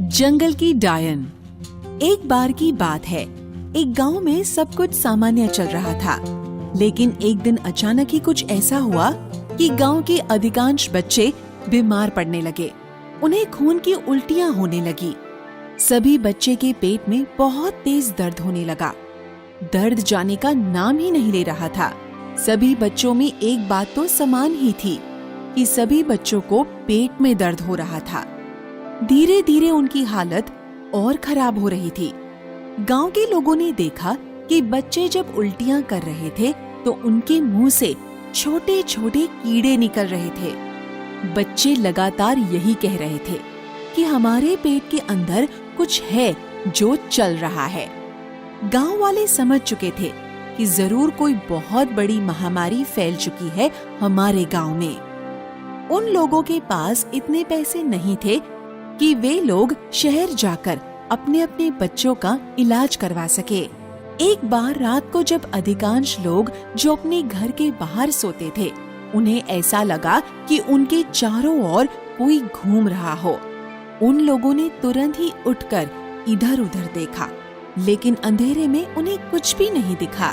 जंगल की डायन। एक बार की बात है, एक गांव में सब कुछ सामान्य चल रहा था, लेकिन एक दिन अचानक ही कुछ ऐसा हुआ कि गांव के अधिकांश बच्चे बीमार पड़ने लगे। उन्हें खून की उल्टियां होने लगी। सभी बच्चे के पेट में बहुत तेज दर्द होने लगा। दर्द जाने का नाम ही नहीं ले रहा था। सभी बच्चों में एक बात तो समान ही थी कि सभी बच्चों को पेट में दर्द हो रहा था। धीरे धीरे उनकी हालत और खराब हो रही थी। गांव के लोगों ने देखा कि बच्चे जब उल्टियां कर रहे थे तो उनके मुंह से छोटे छोटे कीड़े निकल रहे थे। बच्चे लगातार यही कह रहे थे कि हमारे पेट के अंदर कुछ है जो चल रहा है। गांव वाले समझ चुके थे कि जरूर कोई बहुत बड़ी महामारी फैल चुकी है हमारे गांव में। उन लोगों के पास इतने पैसे नहीं थे कि वे लोग शहर जाकर अपने अपने बच्चों का इलाज करवा सके। एक बार रात को जब अधिकांश लोग जो अपने घर के बाहर सोते थे, उन्हें ऐसा लगा कि उनके चारों ओर कोई घूम रहा हो। उन लोगों ने तुरंत ही उठकर इधर उधर देखा, लेकिन अंधेरे में उन्हें कुछ भी नहीं दिखा।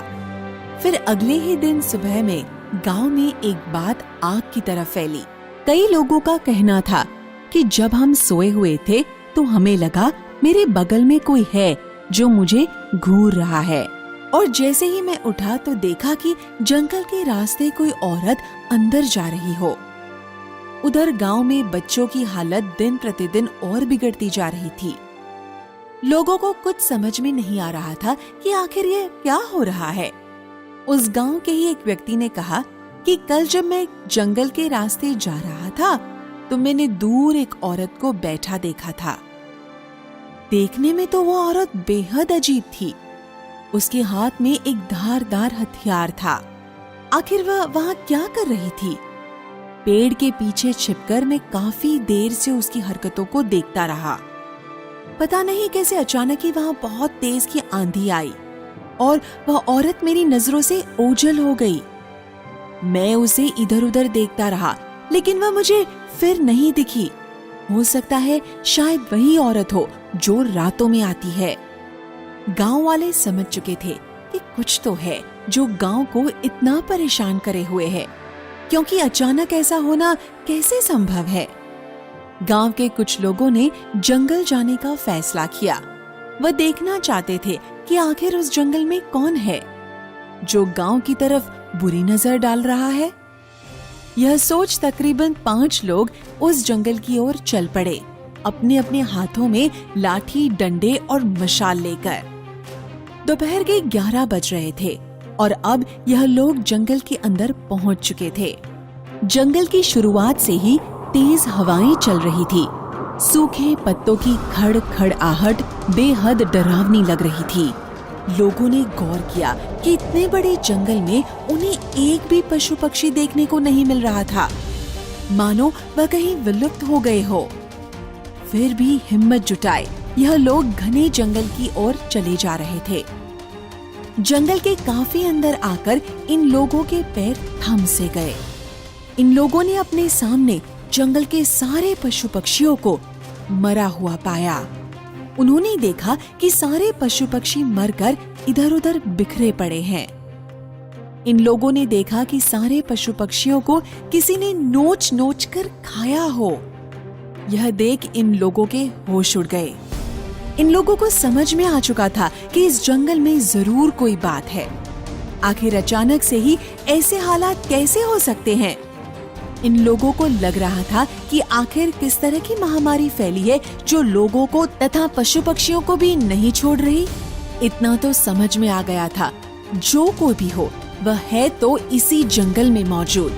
फिर अगले ही दिन सुबह में गांव में एक बात आग की तरह फैली। कई लोगों का कहना था कि जब हम सोए हुए थे तो हमें लगा मेरे बगल में कोई है जो मुझे घूर रहा है, और जैसे ही मैं उठा तो देखा कि जंगल के रास्ते कोई औरत अंदर जा रही हो। उधर गांव में बच्चों की हालत दिन प्रतिदिन और बिगड़ती जा रही थी। लोगों को कुछ समझ में नहीं आ रहा था कि आखिर ये क्या हो रहा है। उस गांव के ही एक व्यक्ति ने कहा कि कल जब मैं जंगल के रास्ते जा रहा था तो मैंने दूर एक औरत को बैठा देखा था। देखने में तो वो औरत बेहद अजीब थी। उसके हाथ में एक धारदार हथियार था। आखिर वह वहां क्या कर रही थी? पेड़ के पीछे छिपकर मैं काफी देर से उसकी हरकतों को देखता रहा। पता नहीं कैसे अचानक ही वहां बहुत तेज की आंधी आई और वह औरत मेरी नजरों से ओझल हो गई। मैं उसे इधर उधर देखता रहा, लेकिन वह मुझे फिर नहीं दिखी। हो सकता है शायद वही औरत हो जो रातों में आती है। गांव वाले समझ चुके थे कि कुछ तो है जो गांव को इतना परेशान करे हुए है, क्योंकि अचानक ऐसा होना कैसे संभव है। गांव के कुछ लोगों ने जंगल जाने का फैसला किया। वह देखना चाहते थे कि आखिर उस जंगल में कौन है जो गांव की तरफ बुरी नजर डाल रहा है। यह सोच तकरीबन 5 लोग उस जंगल की ओर चल पड़े, अपने अपने हाथों में लाठी, डंडे और मशाल लेकर। दोपहर के 11 बज रहे थे और अब यह लोग जंगल के अंदर पहुंच चुके थे। जंगल की शुरुआत से ही तेज हवाएं चल रही थी। सूखे पत्तों की खड़ खड़ आहट बेहद डरावनी लग रही थी। लोगों ने गौर किया कि इतने बड़े जंगल में उन्हें एक भी पशु पक्षी देखने को नहीं मिल रहा था, मानो वह कहीं विलुप्त हो गए हो। फिर भी हिम्मत जुटाए यह लोग घने जंगल की ओर चले जा रहे थे। जंगल के काफी अंदर आकर इन लोगों के पैर थम से गए। इन लोगों ने अपने सामने जंगल के सारे पशु पक्षियों को मरा हुआ पाया। उन्होंने देखा कि सारे पशु पक्षी मरकर इधर उधर बिखरे पड़े हैं। इन लोगों ने देखा कि सारे पशु पक्षियों को किसी ने नोच नोच कर खाया हो। यह देख इन लोगों के होश उड़ गए। इन लोगों को समझ में आ चुका था कि इस जंगल में जरूर कोई बात है। आखिर अचानक से ही ऐसे हालात कैसे हो सकते हैं? इन लोगों को लग रहा था कि आखिर किस तरह की महामारी फैली है जो लोगों को तथा पशु पक्षियों को भी नहीं छोड़ रही। इतना तो समझ में आ गया था, जो कोई भी हो वह है तो इसी जंगल में मौजूद।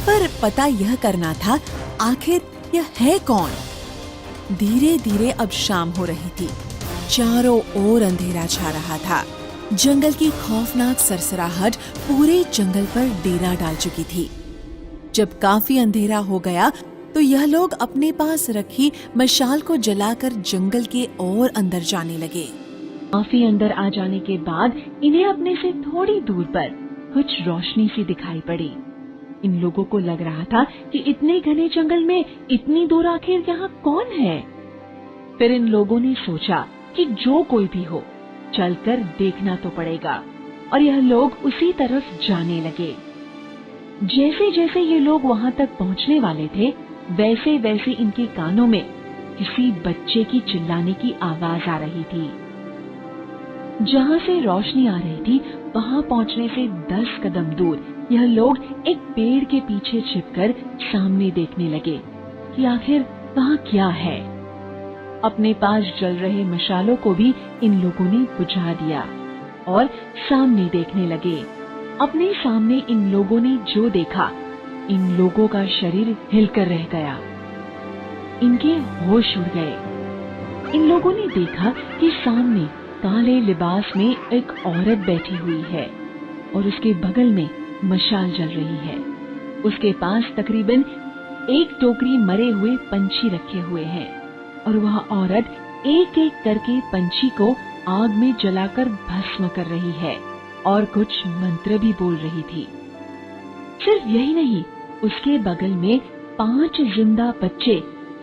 पर पता यह करना था आखिर यह है कौन। धीरे धीरे अब शाम हो रही थी। चारों ओर अंधेरा छा रहा था। जंगल की खौफनाक सरसराहट पूरे जंगल पर डेरा डाल चुकी थी। जब काफी अंधेरा हो गया तो यह लोग अपने पास रखी मशाल को जलाकर जंगल के और अंदर जाने लगे। काफी अंदर आ जाने के बाद इन्हें अपने से थोड़ी दूर पर कुछ रोशनी सी दिखाई पड़ी। इन लोगों को लग रहा था कि इतने घने जंगल में इतनी दूर आखिर यहाँ कौन है। फिर इन लोगों ने सोचा कि जो कोई भी हो, चलकर देखना तो पड़ेगा, और यह लोग उसी तरफ जाने लगे। जैसे जैसे ये लोग वहां तक पहुंचने वाले थे, वैसे वैसे इनके कानों में किसी बच्चे की चिल्लाने की आवाज आ रही थी। जहां से रोशनी आ रही थी, वहां पहुंचने से 10 कदम दूर यह लोग एक पेड़ के पीछे छिपकर सामने देखने लगे कि आखिर वहां क्या है। अपने पास जल रहे मशालों को भी इन लोगों ने बुझा दिया और सामने देखने लगे। अपने सामने इन लोगों ने जो देखा, इन लोगों का शरीर हिलकर रह गया। इनके होश उड़ गए। इन लोगों ने देखा कि सामने काले लिबास में एक औरत बैठी हुई है और उसके बगल में मशाल जल रही है। उसके पास तकरीबन एक टोकरी मरे हुए पंछी रखे हुए हैं और वह औरत एक एक करके पंछी को आग में जलाकर भस्म कर रही है और कुछ मंत्र भी बोल रही थी। सिर्फ यही नहीं, उसके बगल में 5 जिंदा बच्चे,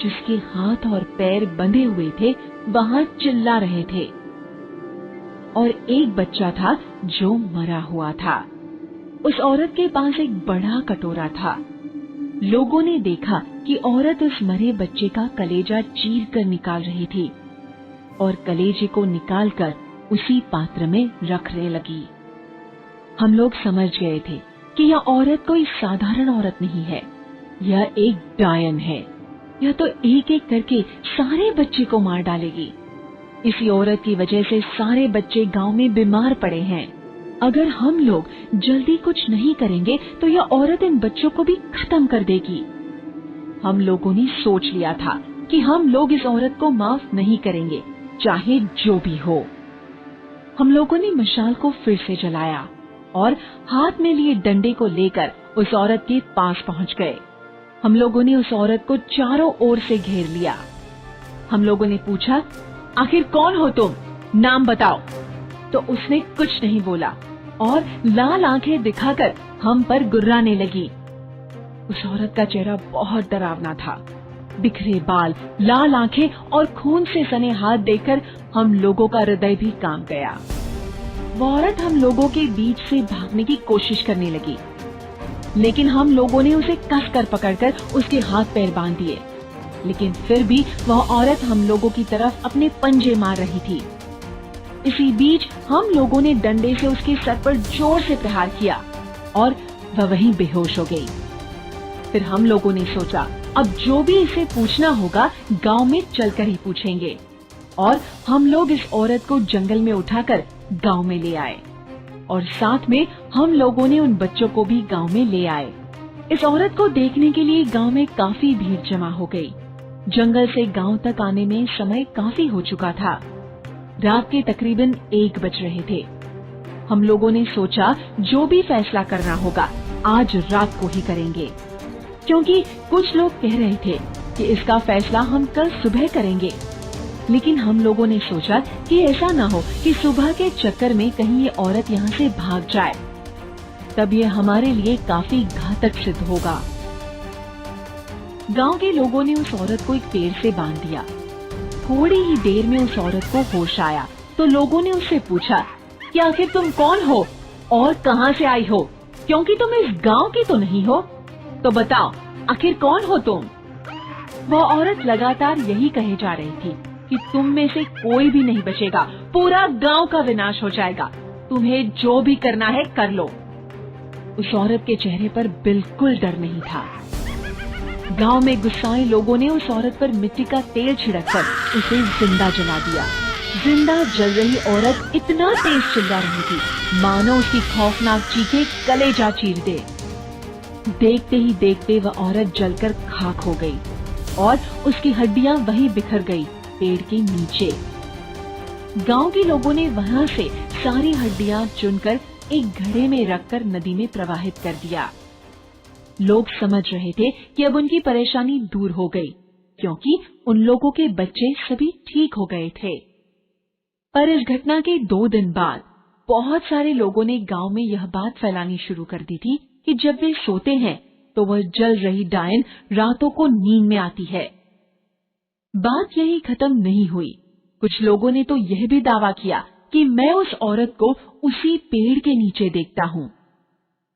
जिसके हाथ और पैर बंधे हुए थे, वहां चिल्ला रहे थे और एक बच्चा था जो मरा हुआ था। उस औरत के पास एक बड़ा कटोरा था। लोगों ने देखा कि औरत उस मरे बच्चे का कलेजा चीर कर निकाल रही थी और कलेजे को निकालकर उसी पात्र में रखने लगी। हम लोग समझ गए थे कि यह औरत कोई साधारण औरत नहीं है, यह एक डायन है। यह तो एक एक करके सारे बच्चे को मार डालेगी। इसी औरत की वजह से सारे बच्चे गांव में बीमार पड़े हैं। अगर हम लोग जल्दी कुछ नहीं करेंगे तो यह औरत इन बच्चों को भी खत्म कर देगी। हम लोगों ने सोच लिया था कि हम लोग इस औरत को माफ नहीं करेंगे, चाहे जो भी हो। हम लोगों ने मशाल को फिर से जलाया और हाथ में लिए डंडे को लेकर उस औरत के पास पहुंच गए। हम लोगों ने उस औरत को चारों ओर से घेर लिया। हम लोगों ने पूछा, आखिर कौन हो तुम? नाम बताओ। तो उसने कुछ नहीं बोला और लाल आंखें दिखाकर हम पर गुर्राने लगी। उस औरत का चेहरा बहुत डरावना था। बिखरे बाल, लाल आंखें और खून से सने हाथ देखकर हम लोगों का हृदय भी कांप गया। वो औरत हम लोगों के बीच से भागने की कोशिश करने लगी, लेकिन हम लोगों ने उसे कसकर पकड़कर उसके हाथ पैर बांध दिए। लेकिन फिर भी वह औरत हम लोगों की तरफ अपने पंजे मार रही थी। इसी बीच हम लोगों ने डंडे से उसके सर पर जोर से प्रहार किया और वह वहीं बेहोश हो गई। फिर हम लोगों ने सोचा, अब जो भी इसे पूछना होगा गांव में चलकर ही पूछेंगे, और हम लोग इस औरत को जंगल में उठाकर गांव में ले आए और साथ में हम लोगों ने उन बच्चों को भी गांव में ले आए। इस औरत को देखने के लिए गांव में काफी भीड़ जमा हो गई। जंगल से गांव तक आने में समय काफी हो चुका था। रात के तकरीबन 1 बज रहे थे। हम लोगों ने सोचा, जो भी फैसला करना होगा आज रात को ही करेंगे, क्योंकि कुछ लोग कह रहे थे कि इसका फैसला हम कल सुबह करेंगे। लेकिन हम लोगों ने सोचा कि ऐसा ना हो कि सुबह के चक्कर में कहीं ये औरत यहाँ से भाग जाए, तब ये हमारे लिए काफी घातक सिद्ध होगा। गांव के लोगों ने उस औरत को एक पेड़ से बांध दिया। थोड़ी ही देर में उस औरत को होश आया तो लोगों ने उससे पूछा कि आखिर तुम कौन हो और कहां से आई हो, क्योंकि तुम इस गांव की तो नहीं हो। तो बताओ, आखिर कौन हो तुम? वह औरत लगातार यही कहे जा रही थी कि तुम में से कोई भी नहीं बचेगा, पूरा गांव का विनाश हो जाएगा, तुम्हें जो भी करना है कर लो। उस औरत के चेहरे पर बिल्कुल डर नहीं था। गांव में गुस्साए लोगों ने उस औरत पर मिट्टी का तेल छिड़ककर उसे जिंदा जला दिया। जिंदा जल रही औरत इतना तेज चिल्ला रही थी, मानो उसकी खौफनाक चीखें कलेजा चीर दे। देखते ही देखते वह औरत जलकर खाक हो गई और उसकी हड्डियां वहीं बिखर गई पेड़ के नीचे। गांव के लोगों ने वहां से सारी हड्डियां चुनकर एक घड़े में रखकर नदी में प्रवाहित कर दिया। लोग समझ रहे थे कि अब उनकी परेशानी दूर हो गई, क्योंकि उन लोगों के बच्चे सभी ठीक हो गए थे। पर इस घटना के 2 दिन बाद बहुत सारे लोगों ने गांव में यह बात फैलानी शुरू कर दी थी कि जब वे सोते हैं तो वह जल रही डायन रातों को नींद में आती है। बात यही खत्म नहीं हुई। कुछ लोगों ने तो यह भी दावा किया कि मैं उस औरत को उसी पेड़ के नीचे देखता हूँ।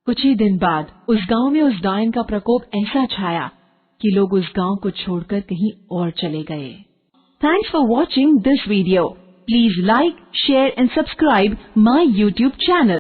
कुछ ही दिन बाद उस गांव में उस डायन का प्रकोप ऐसा छाया कि लोग उस गांव को छोड़कर कहीं और चले गए। Thanks for watching this video. Please like, share and subscribe my YouTube channel.